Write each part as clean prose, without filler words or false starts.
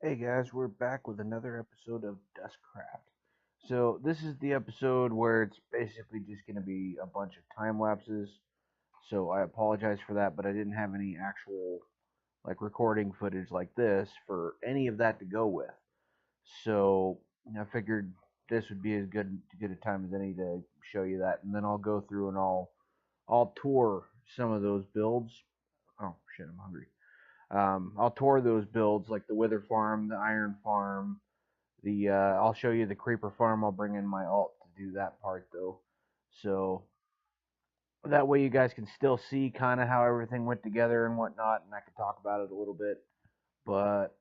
Hey guys, we're back with another episode of DuskCraft. So this is the episode where it's basically just going to be a bunch of time lapses. So I apologize for that, but I didn't have any actual recording footage like this for any of that to go with. So I figured this would be as good a time as any to show you that, and then I'll go through and I'll tour some of those builds. Oh shit, I'm hungry. I'll tour those builds like the Wither Farm, the Iron Farm, the I'll show you the Creeper Farm. I'll bring in my alt to do that part though, so that way you guys can still see kind of how everything went together and whatnot, and I can talk about it a little bit. But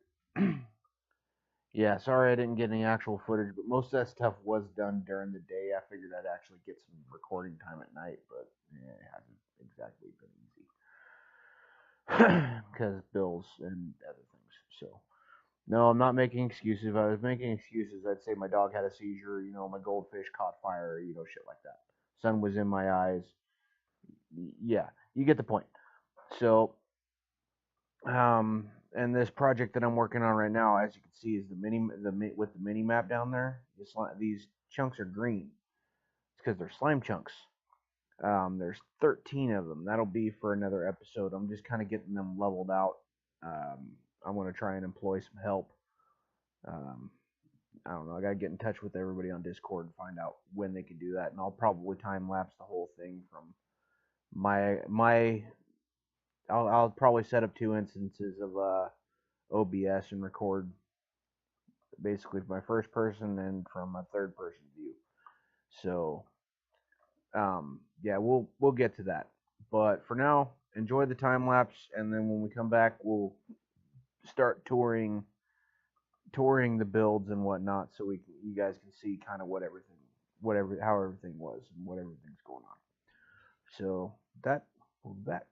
yeah, sorry I didn't get any actual footage, but most of that stuff was done during the day. I figured I'd actually get some recording time at night, but yeah, it hasn't exactly been easy because bills and other things. So. No, I'm not making excuses. If I was making excuses, I'd say my dog had a seizure, my goldfish caught fire, shit like that. Sun was in my eyes. Yeah, you get the point. So, and this project that I'm working on right now, as you can see, is with the mini map down there. These chunks are green. It's because they're slime chunks. There's 13 of them. That'll be for another episode. I'm just kind of getting them leveled out. I'm going to try and employ some help. I don't know. I gotta get in touch with everybody on Discord and find out when they can do that, and I'll probably time lapse the whole thing from my. I'll probably set up 2 instances of OBS and record basically from my first person and from a third person view. So yeah, we'll get to that. But for now, enjoy the time lapse, and then when we come back, we'll start touring the builds and whatnot, so you guys can see kind of how everything was and what everything's going on. So that we'll be back.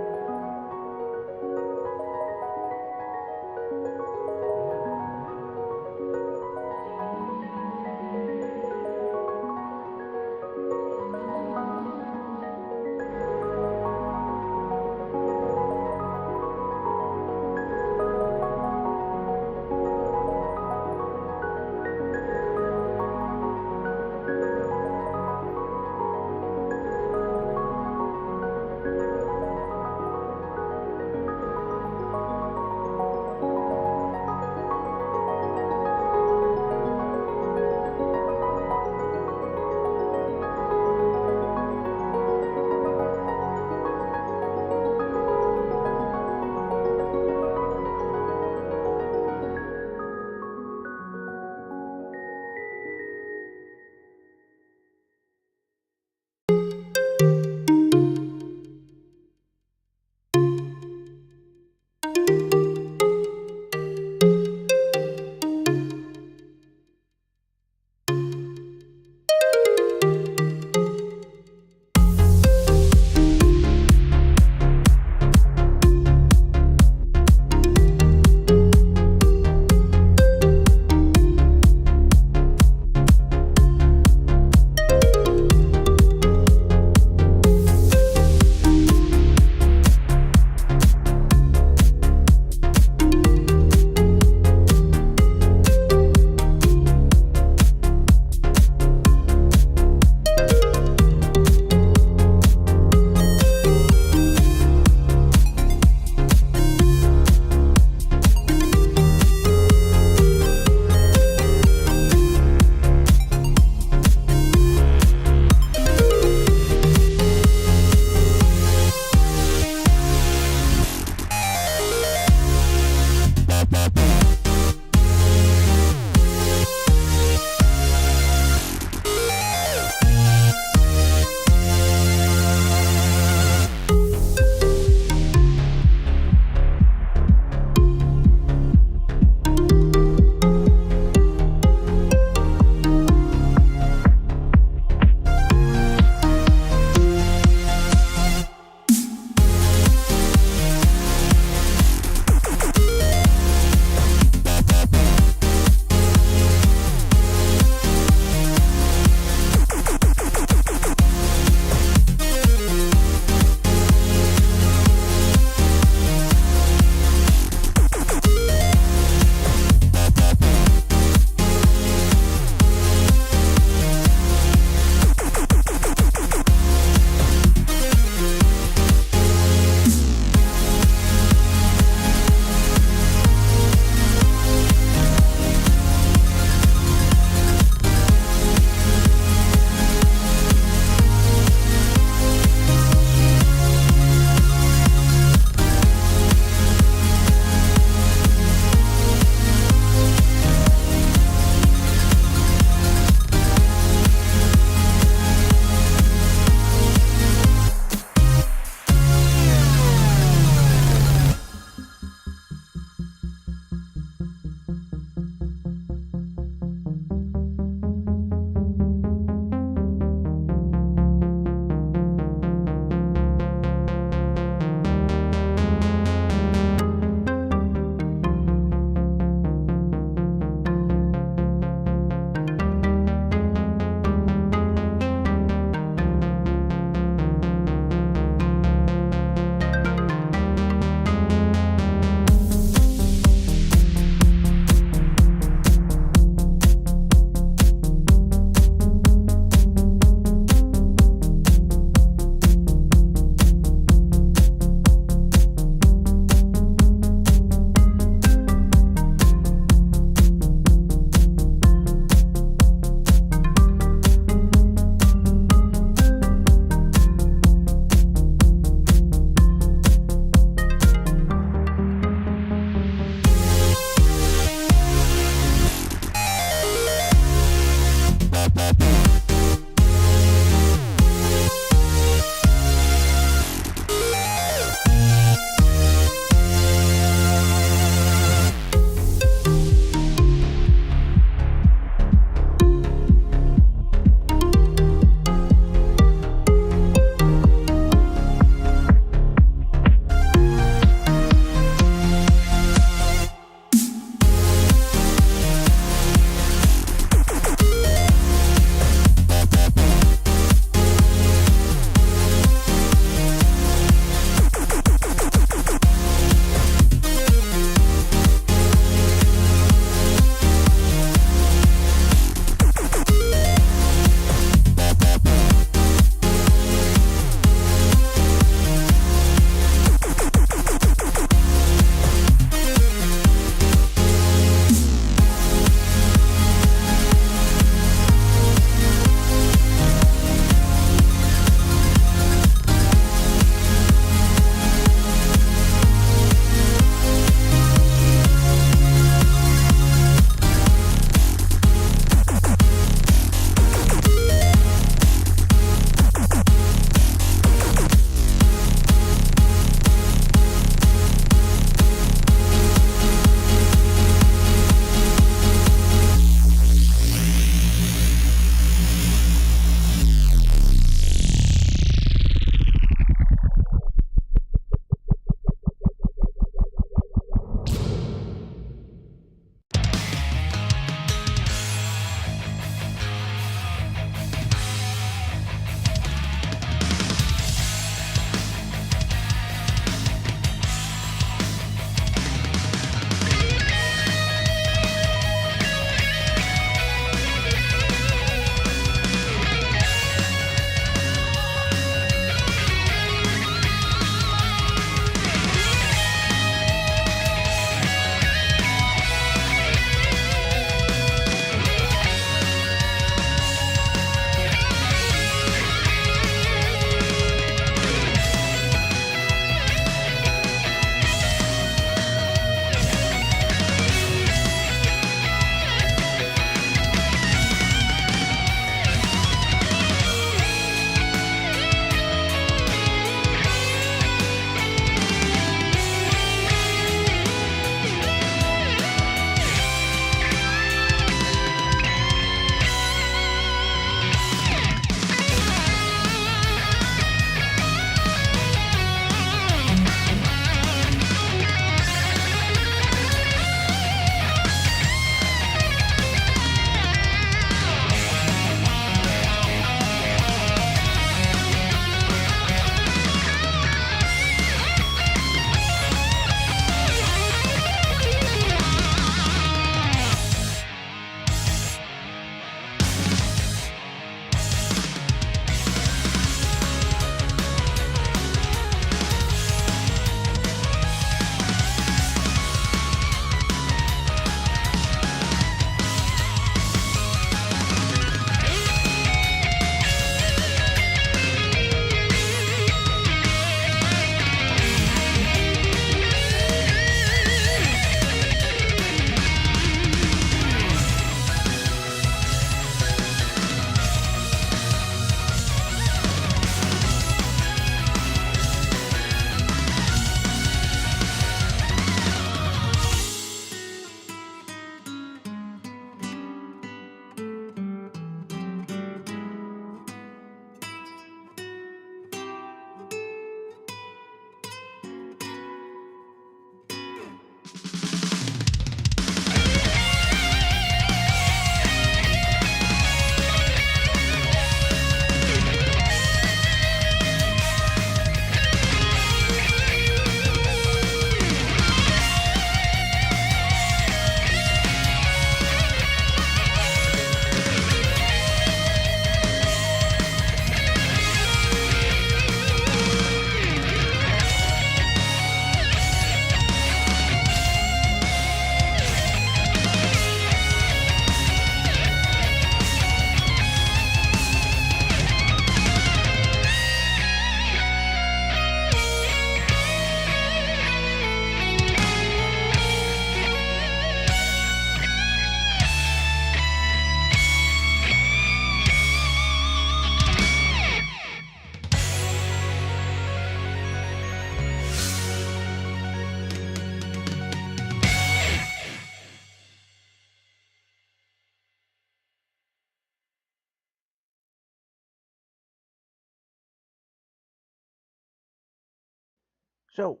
So,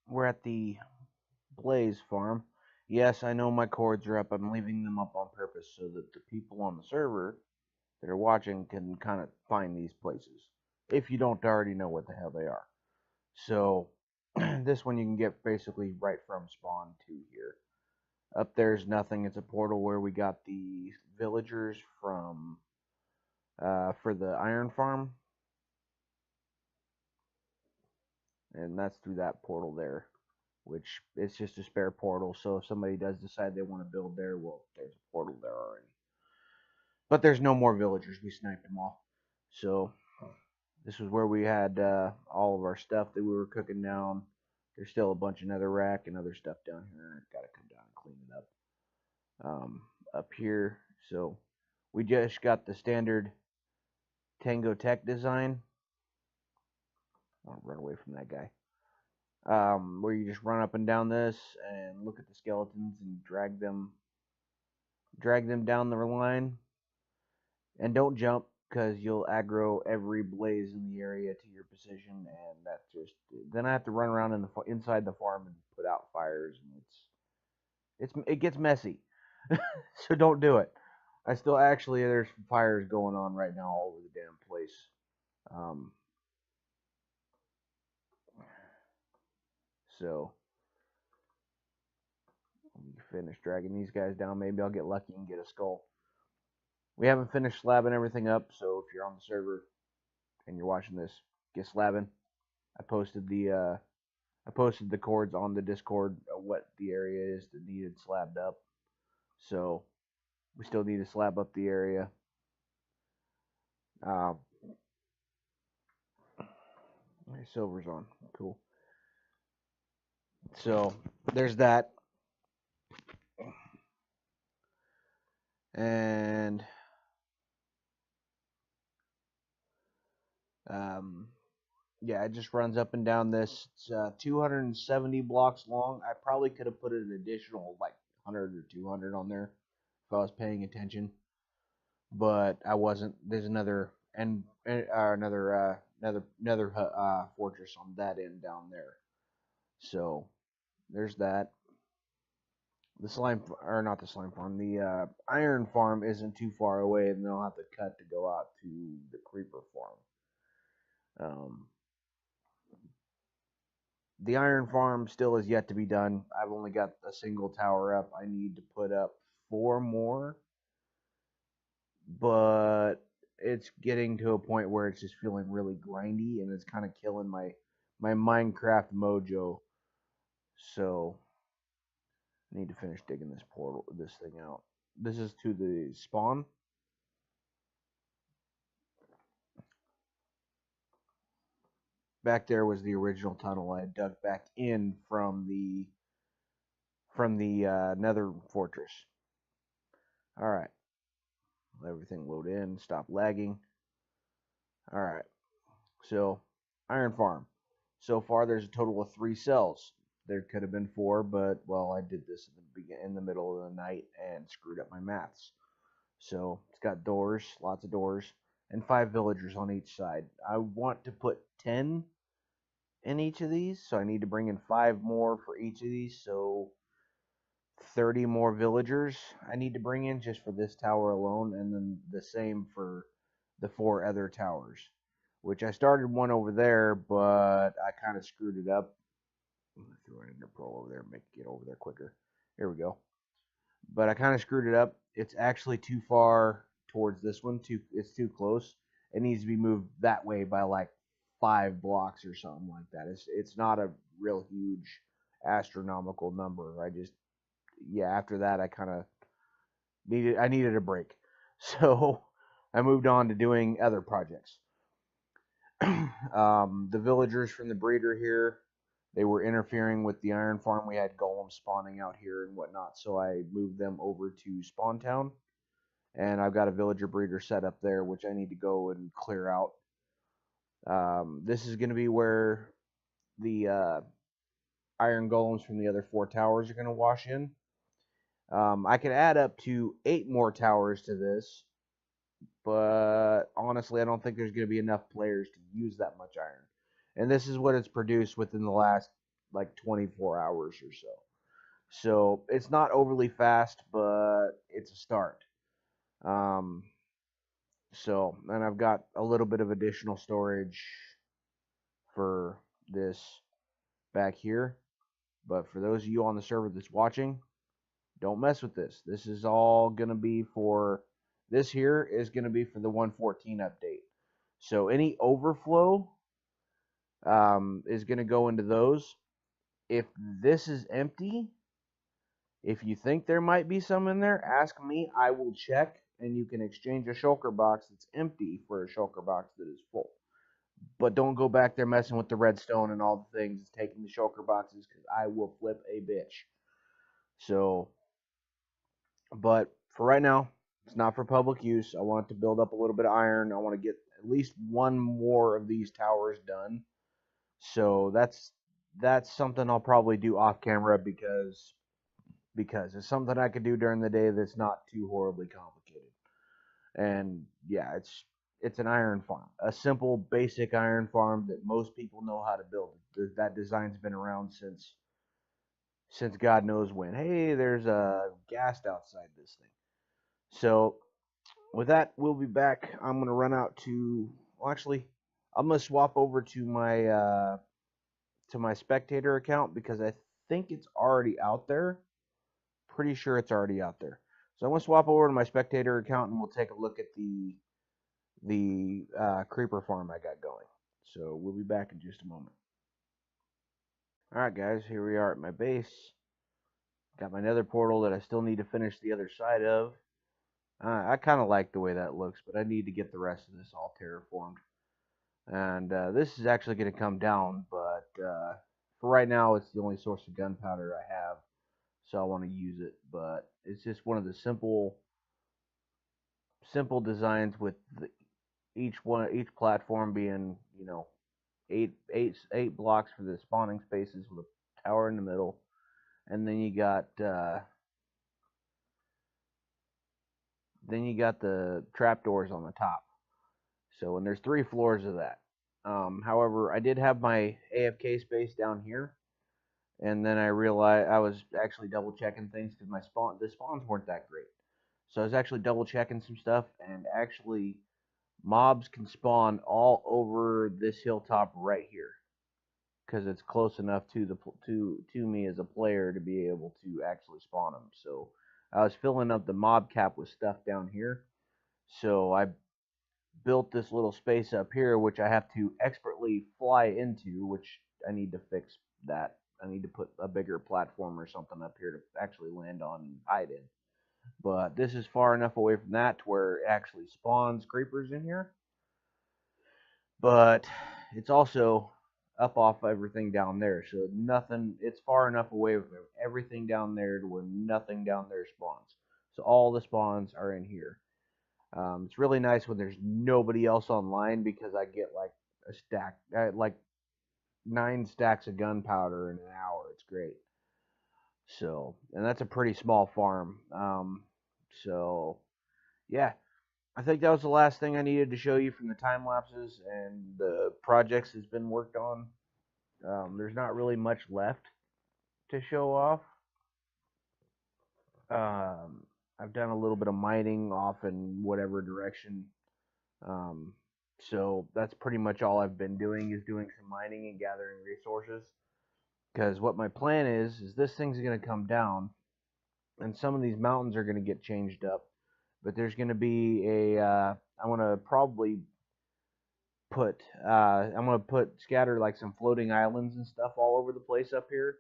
we're at the Blaze farm. Yes, I know my cords are up. I'm leaving them up on purpose so that the people on the server that are watching can kind of find these places. If you don't already know what the hell they are. So, this one you can get basically right from spawn to here. Up there's nothing. It's a portal where we got the villagers from for the iron farm, and that's through that portal there, which it's just a spare portal. So if somebody does decide they want to build there, well, there's a portal there already. But there's no more villagers. We sniped them all. So this was where we had all of our stuff that we were cooking down. There's still a bunch of netherrack and other stuff down here. I've got to come down and clean it up. Up here, so we just got the standard Tango Tech design. I'll run away from that guy. Where you just run up and down this and look at the skeletons and drag them down the line, and don't jump because you'll aggro every blaze in the area to your position, and that's just then I have to run around inside the farm and put out fires, and it gets messy. So don't do it. I still actually there's fires going on right now all over the damn place. So let me finish dragging these guys down. Maybe I'll get lucky and get a skull. We haven't finished slabbing everything up, so if you're on the server and you're watching this, get slabbing. I posted the cords on the Discord of what the area is that needed slabbed up. So we still need to slab up the area. My silver's on. Cool. So there's that. And yeah, it just runs up and down this. It's 270 blocks long. I probably could have put an additional like 100 or 200 on there if I was paying attention, but I wasn't. There's another fortress on that end down there. So there's that. The slime, or not the slime farm, the iron farm isn't too far away, and then I'll have to cut to go out to the creeper farm. The iron farm still is yet to be done. I've only got a single tower up. I need to put up 4 more, but it's getting to a point where it's just feeling really grindy, and it's kind of killing my Minecraft mojo. So I need to finish digging this thing out. This is to the spawn. Back there was the original tunnel I had dug back in from the nether fortress. All right, let everything load in. Stop lagging. All right, so iron farm. So far, there's a total of 3 cells. There could have been 4, but well, I did this in the middle of the night and screwed up my maths. So it's got doors, lots of doors, and 5 villagers on each side. I want to put 10 in each of these, so I need to bring in 5 more for each of these, so 30 more villagers I need to bring in just for this tower alone, and then the same for the 4 other towers, which I started one over there, but I kind of screwed it up. I'm going to throw an ender pearl over there and make it get over there quicker. Here we go. But I kind of screwed it up. It's actually too far towards this one. It's too close. It needs to be moved that way by like 5 blocks or something like that. It's not a real huge astronomical number. After that I kind of needed a break. So I moved on to doing other projects. The villagers from the breeder here, they were interfering with the iron farm. We had golems spawning out here and whatnot, so I moved them over to Spawn Town, and I've got a villager breeder set up there, which I need to go and clear out. This is going to be where the iron golems from the other 4 towers are going to wash in. I could add up to 8 more towers to this, but honestly, I don't think there's going to be enough players to use that much iron. And this is what it's produced within the last like 24 hours or so. So it's not overly fast, but it's a start. Um, and I've got a little bit of additional storage for this back here. But for those of you on the server that's watching, don't mess with this. This is all going to be for, this here is going to be for the 1.14 update. So any overflow is going to go into those. If this is empty, if you think there might be some in there, ask me. I will check, and you can exchange a shulker box that's empty for a shulker box that is full. But don't go back there messing with the redstone and all the things, taking the shulker boxes, because I will flip a bitch. So, but for right now, it's not for public use. I want to build up a little bit of iron. I want to get at least one more of these towers done. So that's something I'll probably do off camera because it's something I could do during the day that's not too horribly complicated. And yeah, it's an iron farm, a simple basic iron farm that most people know how to build. That design's been around since God knows when. Hey, there's a ghast outside this thing. So with that, we'll be back. I'm gonna run out to, well, actually, I'm gonna swap over to my spectator account because I think it's already out there. Pretty sure it's already out there. So I'm gonna swap over to my spectator account and we'll take a look at the creeper farm I got going. So we'll be back in just a moment. Alright guys, here we are at my base. Got my nether portal that I still need to finish the other side of. I kind of like the way that looks, but I need to get the rest of this all terraformed. And this is actually going to come down, but for right now it's the only source of gunpowder I have, so I want to use it. But it's just one of the simple designs with each platform being, you know, eight blocks for the spawning spaces with a tower in the middle, and then you got the trapdoors on the top. So, and there's 3 floors of that. However, I did have my AFK space down here, and then I realized I was actually double checking things because the spawns weren't that great. So I was actually double checking some stuff, and actually mobs can spawn all over this hilltop right here because it's close enough to me as a player to be able to actually spawn them. So I was filling up the mob cap with stuff down here. So I built this little space up here, which I have to expertly fly into, which I need to fix that. I need to put a bigger platform or something up here to actually land on and hide in. But this is far enough away from that to where it actually spawns creepers in here. But it's also up off everything down there, so nothing, it's far enough away from everything down there to where nothing down there spawns. So all the spawns are in here. It's really nice when there's nobody else online because I get like a stack, like 9 stacks of gunpowder in an hour. It's great. So, and that's a pretty small farm. So, yeah, I think that was the last thing I needed to show you from the time lapses and the projects that's been worked on. There's not really much left to show off. I've done a little bit of mining off in whatever direction. So that's pretty much all I've been doing, is doing some mining and gathering resources. Because what my plan is this thing's going to come down, and some of these mountains are going to get changed up. But there's going to be I want to probably put, scatter like some floating islands and stuff all over the place up here.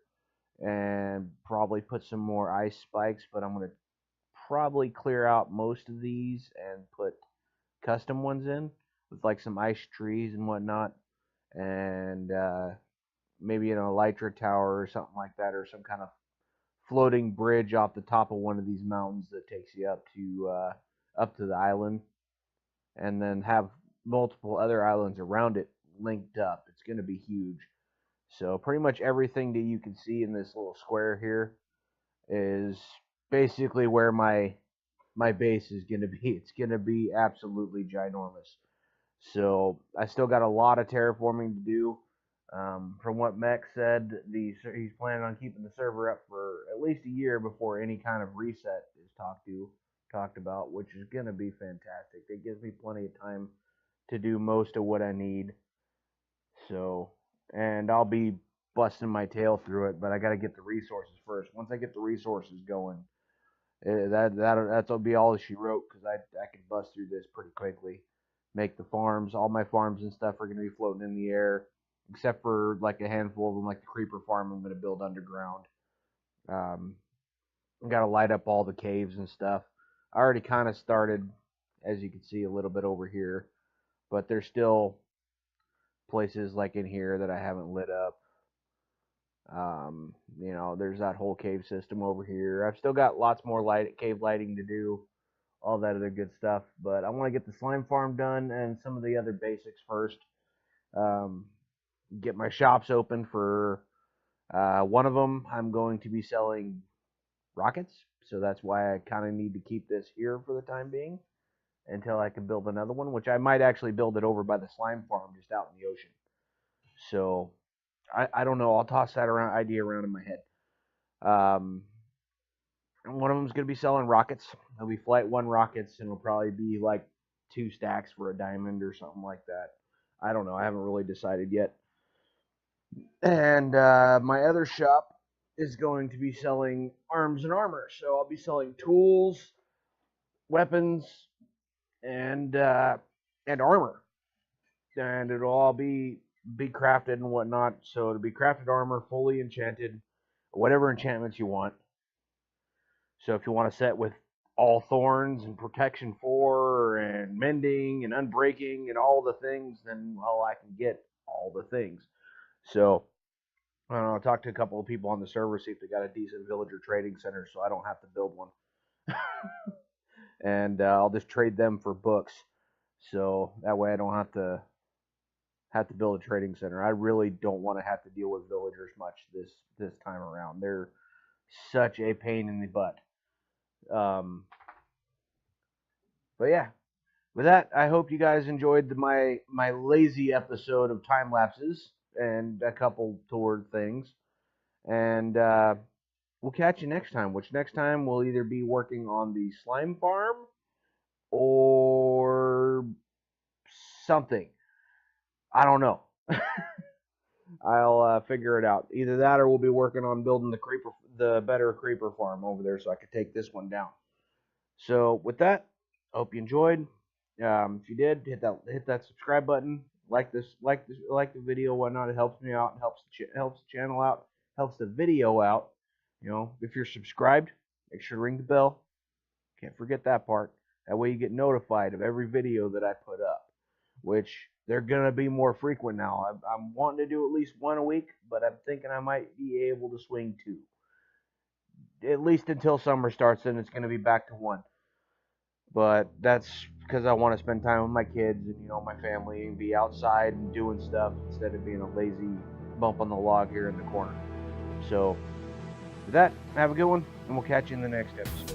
And probably put some more ice spikes, but I'm going to probably clear out most of these and put custom ones in with like some ice trees and whatnot, and maybe an elytra tower or something like that, or some kind of floating bridge off the top of one of these mountains that takes you up to the island, and then have multiple other islands around it linked up. It's going to be huge. So pretty much everything that you can see in this little square here is basically where my base is going to be. It's going to be absolutely ginormous. So I still got a lot of terraforming to do. From what Mech said, he's planning on keeping the server up for at least a year before any kind of reset is talked about, which is gonna be fantastic. It gives me plenty of time to do most of what I need. So, and I'll be busting my tail through it, but I got to get the resources first. Once I get the resources going, that'll be all she wrote, because I can bust through this pretty quickly. Make the farms. All my farms and stuff are going to be floating in the air, except for like a handful of them, like the creeper farm I'm going to build underground. I got to light up all the caves and stuff. I already kind of started, as you can see a little bit over here, but there's still places like in here that I haven't lit up. You know, there's that whole cave system over here. I've still got lots more cave lighting to do, all that other good stuff, but I want to get the slime farm done and some of the other basics first. Get my shops open for one of them. I'm going to be selling rockets, so that's why I kind of need to keep this here for the time being until I can build another one, which I might actually build it over by the slime farm just out in the ocean. So I don't know. I'll toss that idea around in my head. And one of them is going to be selling rockets. It'll be Flight 1 rockets, and it'll probably be like 2 stacks for a diamond or something like that. I don't know. I haven't really decided yet. And my other shop is going to be selling arms and armor. So I'll be selling tools, weapons, and armor. And it'll all be crafted and whatnot. So it'll be crafted armor, fully enchanted, whatever enchantments you want. So if you want to set with all thorns and protection 4 and mending and unbreaking and all the things, then well, I can get all the things. So I don't know, I'll talk to a couple of people on the server, see if they got a decent villager trading center, so I don't have to build one. And I'll just trade them for books, so that way I don't have to build a trading center. I really don't want to have to deal with villagers much this time around. They're such a pain in the butt. But yeah, with that, I hope you guys enjoyed my lazy episode of time lapses and a couple tour things. And we'll catch you next time, which next time we'll either be working on the slime farm or something. I don't know. I'll figure it out. Either that or we'll be working on building the better creeper farm over there so I could take this one down. So with that, I hope you enjoyed. If you did, hit that subscribe button. Like the video, whatnot. It helps me out. Helps the channel out. Helps the video out. You know, if you're subscribed, make sure to ring the bell. Can't forget that part. That way you get notified of every video that I put up, which they're gonna be more frequent now. I'm wanting to do at least one a week, but I'm thinking I might be able to swing 2. At least until summer starts, then it's gonna be back to 1. But that's because I want to spend time with my kids and, you know, my family, and be outside and doing stuff instead of being a lazy bump on the log here in the corner. So with that, have a good one, and we'll catch you in the next episode.